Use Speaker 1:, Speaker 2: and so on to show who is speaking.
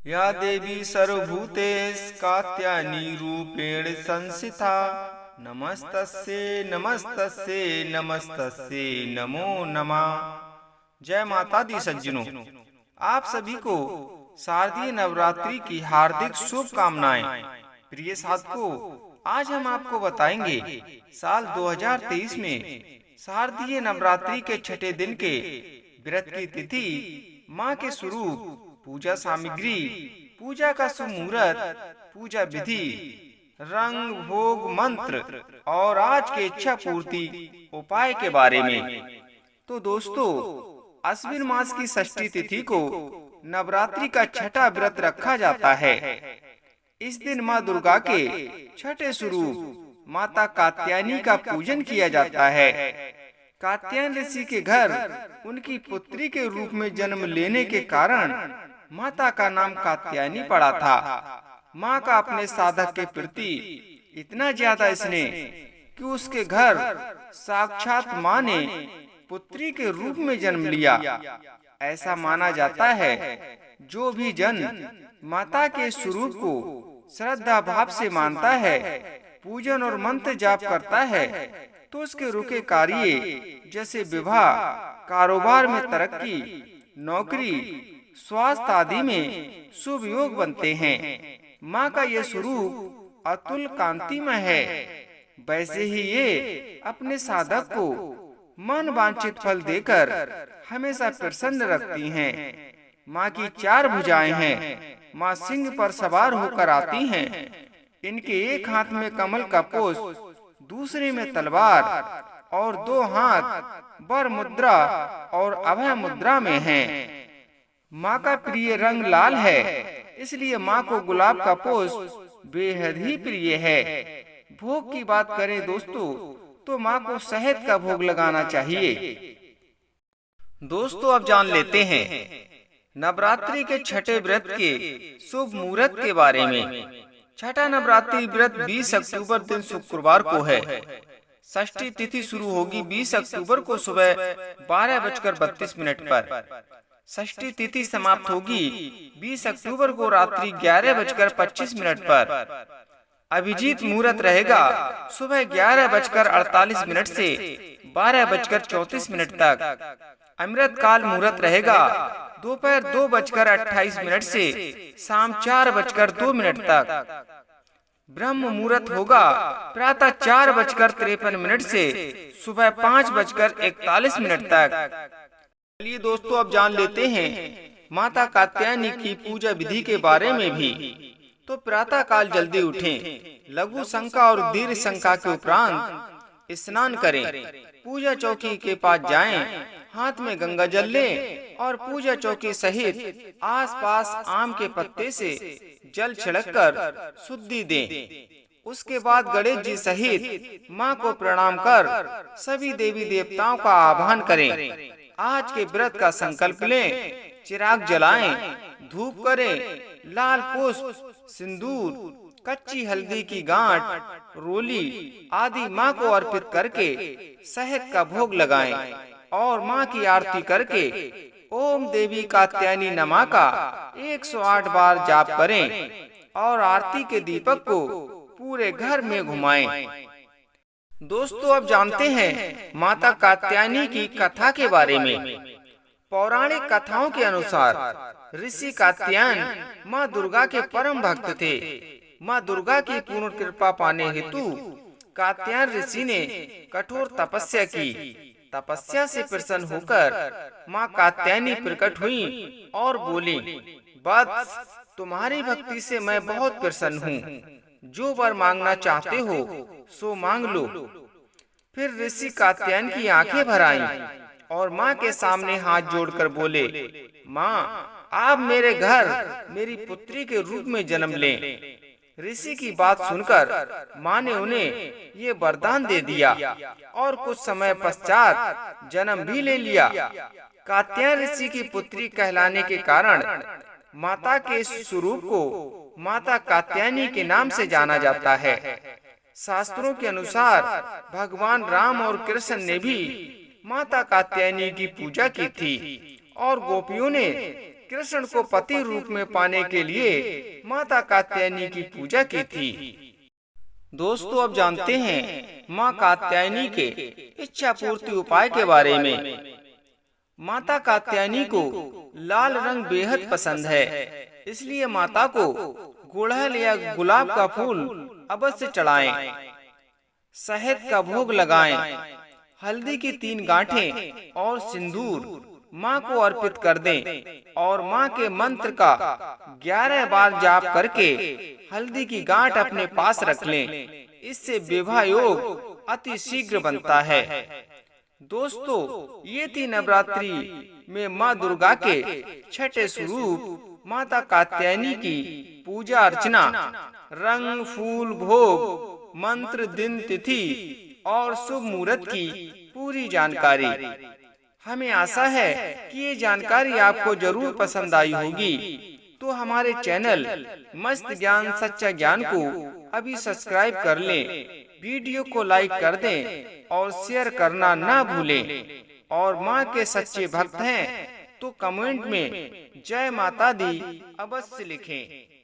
Speaker 1: या देवी सर्वभूतेष कात्यायनी रूपेण संस्थिता नमस्तस्यै नमस्तस्यै नमस्तस्यै नमो नमः। जय माता दी सज्जनों, आप सभी को शारदीय नवरात्रि की हार्दिक शुभकामनाएं। प्रिय साधकों, आज हम आपको बताएंगे साल 2023 में शारदीय नवरात्रि के छठे दिन के व्रत की तिथि, माँ के स्वरूप, पूजा सामग्री, पूजा का शुभ मुहूर्त, पूजा विधि, रंग, भोग, मंत्र और आज के इच्छा पूर्ति उपाय के बारे में। तो दोस्तों, अश्विन मास की षष्ठी तिथि को नवरात्रि का छठा व्रत रखा जाता है। इस दिन माँ दुर्गा के छठे स्वरूप माता कात्यायनी का पूजन किया जाता है। कात्यायन ऋषि के घर उनकी पुत्री के रूप में जन्म लेने के कारण माता का नाम कात्यायनी पड़ा था। माँ का अपने साधक के प्रति इतना ज्यादा स्नेह कि उसके घर साक्षात माँ ने पुत्री के रूप में जन्म लिया। ऐसा माना जाता है, जो भी जन माता के स्वरूप को श्रद्धा भाव से मानता है, पूजन और मंत्र जाप करता है, तो उसके रुके कार्य जैसे विवाह, कारोबार में तरक्की, नौकरी, स्वास्थ्य आदि में शुभ योग बनते हैं। माँ का यह स्वरूप अतुल कांतिमय है। वैसे ही ये अपने साधक को मन वांछित फल देकर हमेशा प्रसन्न रखती हैं। माँ की चार भुजाएं हैं। माँ सिंह पर सवार होकर आती हैं। इनके एक हाथ में कमल का पुष्प, दूसरे में तलवार और दो हाथ वर मुद्रा और अभय मुद्रा में हैं। माँ का प्रिय रंग लाल है, इसलिए माँ को गुलाब का पुष्प बेहद ही प्रिय है। भोग की बात करें दोस्तों, तो माँ को शहद का भोग लगाना चाहिए। दोस्तों, अब जान लेते हैं नवरात्रि के छठे व्रत के शुभ मुहूर्त के बारे में। छठा नवरात्रि व्रत 20 अक्टूबर दिन शुक्रवार को है। षष्ठी तिथि शुरू होगी 20 अक्टूबर को सुबह 12:32 पर। षष्ठी तिथि समाप्त होगी 20 अक्टूबर को रात्रि 11:25 पर। अभिजीत मुहूर्त रहेगा सुबह 11:48 से 12:34 तक। अमृत काल मुहूर्त रहेगा दोपहर 2:28 से शाम 4:02 तक। ब्रह्म मुहूर्त होगा प्रातः 4:53 से सुबह 5:41 तक। चलिए दोस्तों, अब जान लेते हैं माता कात्यायनी की पूजा विधि के बारे में भी। तो प्रातः काल जल्दी उठें, लघु शंका और दीर्घ शंका के उपरांत स्नान करें, पूजा चौकी के पास जाएं, हाथ में गंगा जल लें और पूजा चौकी सहित आसपास आम के पत्ते से जल छिड़ककर शुद्धि दें। उसके बाद गणेश जी सहित माँ को प्रणाम कर सभी देवी देवताओं का आह्वान करें। आज के व्रत का संकल्प लें, चिराग जलाएं, धूप करें, लाल पुष्प, सिंदूर, कच्ची हल्दी की गांठ, रोली आदि माँ को अर्पित करके शहद का भोग लगाएं और माँ की आरती करके ओम देवी कात्यायनी नमः का 108 बार जाप करें और आरती के दीपक को पूरे घर में घुमाएं। दोस्तों, अब जानते हैं माता कात्यायनी की कथा के बारे में। पौराणिक कथाओं के अनुसार ऋषि कात्यायन माँ दुर्गा के परम भक्त थे। माँ दुर्गा की पूर्ण कृपा पाने हेतु कात्यायन ऋषि ने कठोर तपस्या की। तपस्या से प्रसन्न होकर माँ कात्यायनी प्रकट हुई और बोली, वत्स, तुम्हारी भक्ति से मैं बहुत प्रसन्न हूँ। जो वर मांगना चाहते हो सो मांग लो। फिर ऋषि कात्यायन की आंखें भर आईं और माँ के सामने हाथ जोड़कर बोले, माँ, आप मेरे घर मेरी पुत्री के रूप में जन्म लें। ऋषि की बात सुनकर माँ ने उन्हें ये वरदान दे दिया और कुछ समय पश्चात जन्म भी ले लिया। कात्यायन ऋषि की पुत्री कहलाने के कारण माता के स्वरूप को माता कात्यायनी के नाम से जाना जाता है। शास्त्रों के अनुसार भगवान राम और कृष्ण ने भी माता कात्यायनी की पूजा की थी और गोपियों ने कृष्ण को पति रूप में पाने के लिए माता कात्यायनी की पूजा की थी। दोस्तों, अब जानते हैं माँ कात्यायनी के इच्छा पूर्ति उपाय के बारे में। माता कात्यायनी को लाल रंग बेहद पसंद है, इसलिए माता को गुड़हल या गुलाब का फूल अवश्य चढ़ाएं, शहद का भोग लगाएं, हल्दी की 3 गांठें और सिंदूर माँ को अर्पित कर दें और माँ के मंत्र का 11 बार जाप करके हल्दी की गांठ अपने पास रख लें। इससे विवाह योग अति शीघ्र बनता है। दोस्तों, ये थी नवरात्रि में माँ दुर्गा के छठे स्वरूप माता कात्यायनी की पूजा अर्चना, रंग, फूल, भोग, मंत्र, दिन, तिथि और शुभ मुहूर्त की पूरी जानकारी। हमें आशा है कि ये जानकारी आपको जरूर पसंद आई होगी। तो हमारे चैनल मस्त ज्ञान सच्चा ज्ञान को अभी सब्सक्राइब कर लें, वीडियो को लाइक कर दें और शेयर करना ना भूलें। और माँ के सच्चे भक्त हैं तो कमेंट में जय माता दी अवश्य लिखें।